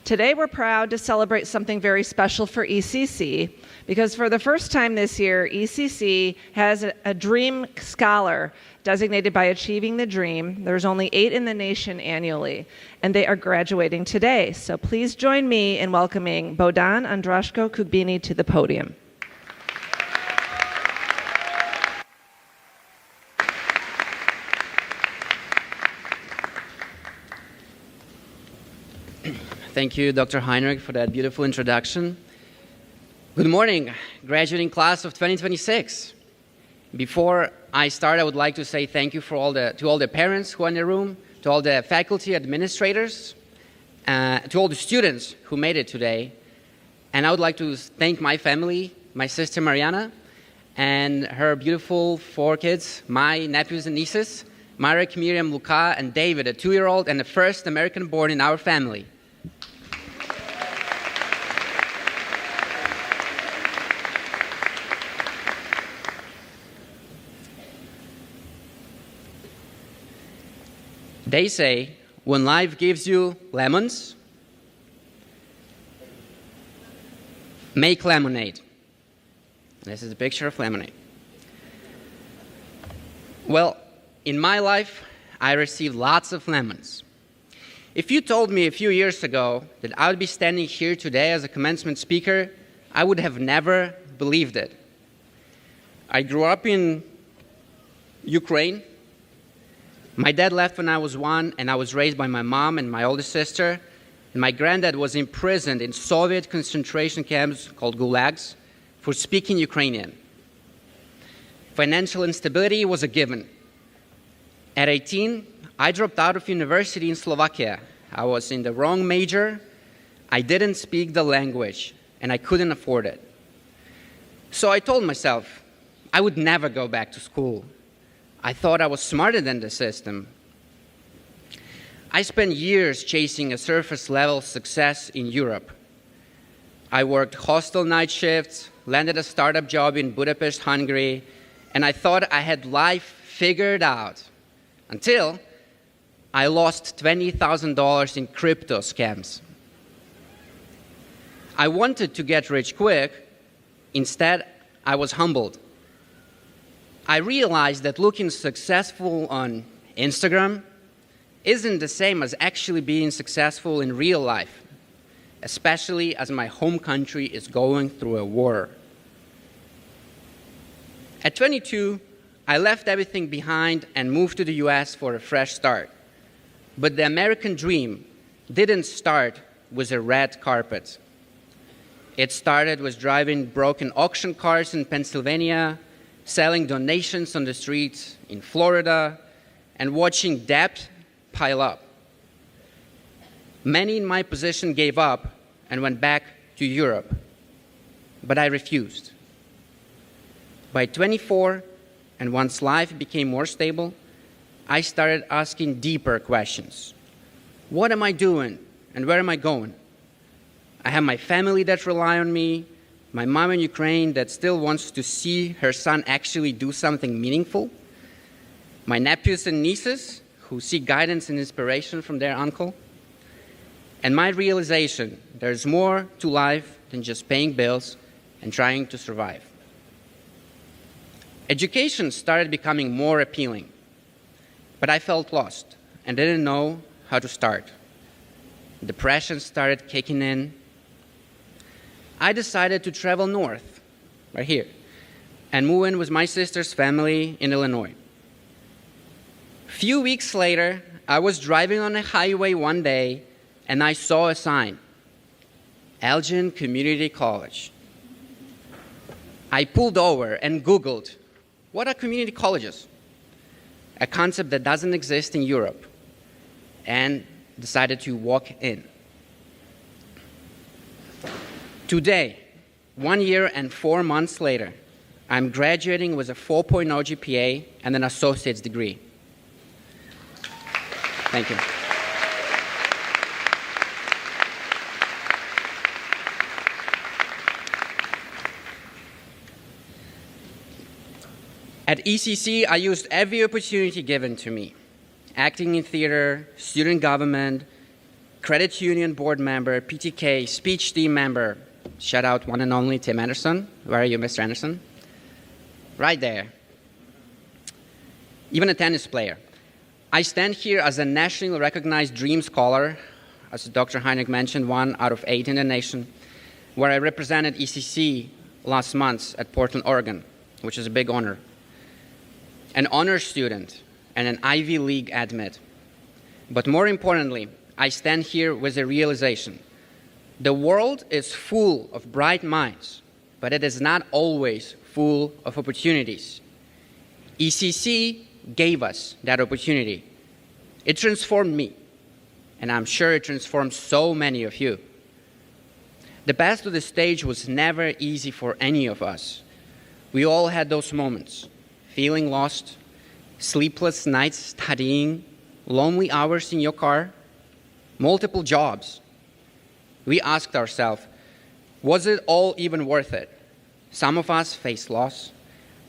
Today we're proud to celebrate something very special for ECC because for the first time this year, ECC has a Dream Scholar designated by Achieving the Dream. There's only 8 in the nation annually, and they are graduating today. So please join me in welcoming Bohdan Andrashko-Kubini to the podium. Thank you, Dr. Heinrich, for that beautiful introduction. Good morning, graduating class of 2026. Before I start, I would like to say thank you to all the parents who are in the room, to all the faculty, administrators, to all the students who made it today. And I would like to thank my family, my sister Mariana, and her beautiful 4 kids, my nephews and nieces, Marek, Miriam, Luca, and David, a 2-year-old and the first American born in our family. They say, when life gives you lemons, make lemonade. This is a picture of lemonade. Well, in my life, I received lots of lemons. If you told me a few years ago that I would be standing here today as a commencement speaker, I would have never believed it. I grew up in Ukraine. My dad left when I was 1, and I was raised by my mom and my oldest sister. And my granddad was imprisoned in Soviet concentration camps called gulags for speaking Ukrainian. Financial instability was a given. At 18, I dropped out of university in Slovakia. I was in the wrong major. I didn't speak the language, and I couldn't afford it. So I told myself I would never go back to school. I thought I was smarter than the system. I spent years chasing a surface-level success in Europe. I worked hostel night shifts, landed a startup job in Budapest, Hungary, and I thought I had life figured out until I lost $20,000 in crypto scams. I wanted to get rich quick. Instead, I was humbled. I realized that looking successful on Instagram isn't the same as actually being successful in real life, especially as my home country is going through a war. At 22, I left everything behind and moved to the US for a fresh start. But the American dream didn't start with a red carpet. It started with driving broken auction cars in Pennsylvania, selling donations on the streets in Florida, and watching debt pile up. Many in my position gave up and went back to Europe, but I refused. By 24, and once life became more stable, I started asking deeper questions. What am I doing, and where am I going? I have my family that rely on me, my mom in Ukraine that still wants to see her son actually do something meaningful, my nephews and nieces who seek guidance and inspiration from their uncle, and my realization there's more to life than just paying bills and trying to survive. Education started becoming more appealing, but I felt lost and didn't know how to start. Depression started kicking in. I decided to travel north, right here, and move in with my sister's family in Illinois. A few weeks later, I was driving on a highway one day, and I saw a sign, Elgin Community College. I pulled over and Googled, what are community colleges? A concept that doesn't exist in Europe, and decided to walk in. Today, 1 year and 4 months later, I'm graduating with a 4.0 GPA and an associate's degree. Thank you. At ECC, I used every opportunity given to me. Acting in theater, student government, credit union board member, PTK, speech team member. Shout out one and only Tim Anderson. Where are you, Mr. Anderson? Right there. Even a tennis player. I stand here as a nationally recognized dream scholar, as Dr. Heinrich mentioned, 1 out of 8 in the nation, where I represented ECC last month at Portland, Oregon, which is a big honor. An honor student and an Ivy League admit. But more importantly, I stand here with a realization. The world is full of bright minds, but it is not always full of opportunities. ECC gave us that opportunity. It transformed me, and I'm sure it transformed so many of you. The path to the stage was never easy for any of us. We all had those moments, feeling lost, sleepless nights studying, lonely hours in your car, multiple jobs. We asked ourselves, was it all even worth it? Some of us faced loss.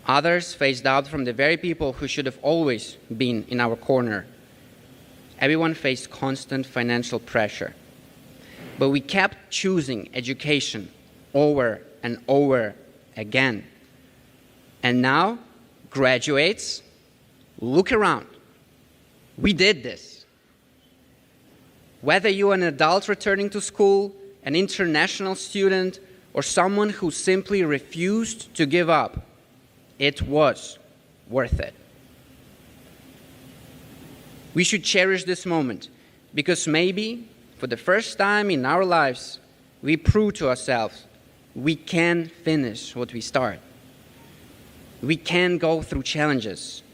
Others faced doubt from the very people who should have always been in our corner. Everyone faced constant financial pressure. But we kept choosing education over and over again. And now, graduates, look around. We did this. Whether you're an adult returning to school, an international student, or someone who simply refused to give up, it was worth it. We should cherish this moment because maybe for the first time in our lives, we prove to ourselves we can finish what we start. We can go through challenges.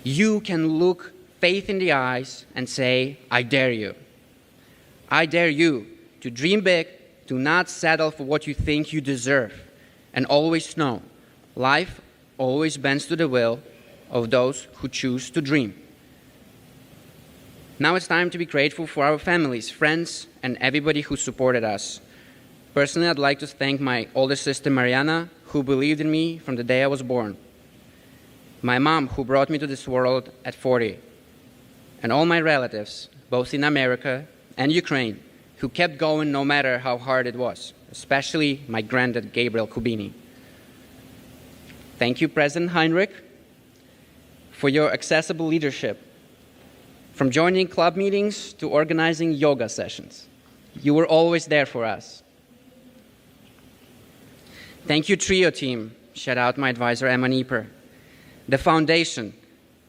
You can look faith in the eyes and say, I dare you. I dare you to dream big, to not settle for what you think you deserve, and always know life always bends to the will of those who choose to dream. Now it's time to be grateful for our families, friends, and everybody who supported us. Personally, I'd like to thank my older sister, Mariana, who believed in me from the day I was born. My mom, who brought me to this world at 40. And all my relatives, both in America and Ukraine, who kept going no matter how hard it was, especially my granddad, Gabriel Kubini. Thank you, President Heinrich, for your accessible leadership. From joining club meetings to organizing yoga sessions, you were always there for us. Thank you, TRIO team. Shout out my advisor, Emma Nieper. The foundation,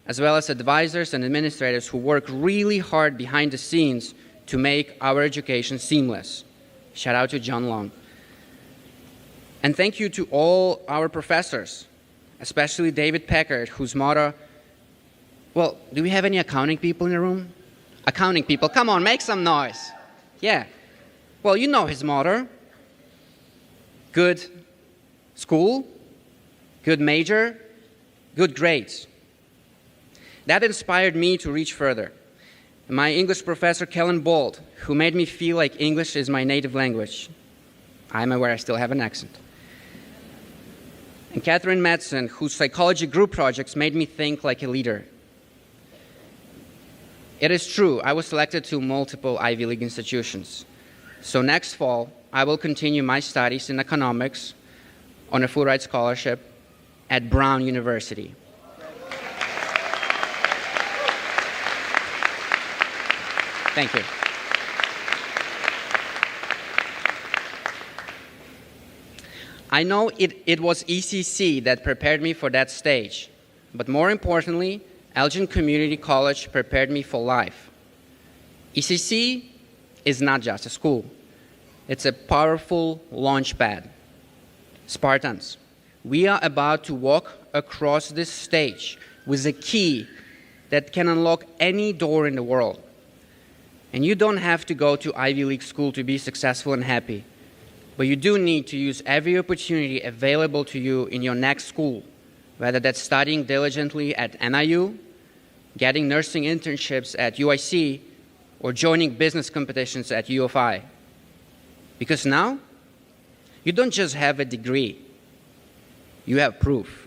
as well as advisors and administrators who work really hard behind the scenes to make our education seamless. Shout out to John Long. And thank you to all our professors, especially David Packard, whose motto, well, do we have any accounting people in the room? Accounting people, come on, make some noise. Yeah. Well, you know his motto. Good school, good major, good grades. That inspired me to reach further. My English professor, Kellen Bolt, who made me feel like English is my native language. I'm aware I still have an accent. And Catherine Madsen, whose psychology group projects made me think like a leader. It is true, I was selected to multiple Ivy League institutions. So next fall, I will continue my studies in economics on a full ride scholarship at Brown University. Thank you. I know it was ECC that prepared me for that stage, but more importantly, Elgin Community College prepared me for life. ECC is not just a school. It's a powerful launch pad. Spartans, we are about to walk across this stage with a key that can unlock any door in the world. And you don't have to go to Ivy League school to be successful and happy, but you do need to use every opportunity available to you in your next school, whether that's studying diligently at NIU, getting nursing internships at UIC, or joining business competitions at U of I. Because now, you don't just have a degree, you have proof.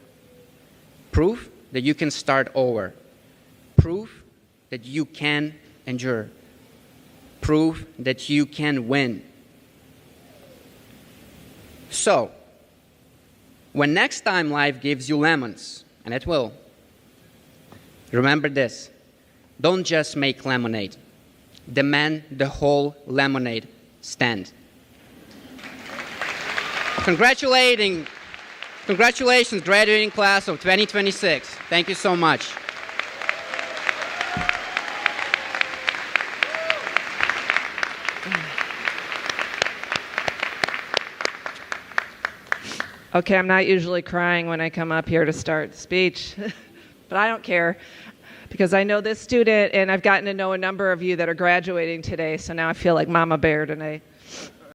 Proof that you can start over. Proof that you can endure. prove that you can win. So, when next time life gives you lemons, and it will, remember this: don't just make lemonade. Demand the whole lemonade stand. Congratulations, graduating class of 2026. Thank you so much. Okay, I'm not usually crying when I come up here to start the speech, but I don't care because I know this student and I've gotten to know a number of you that are graduating today, so now I feel like Mama Bear tonight.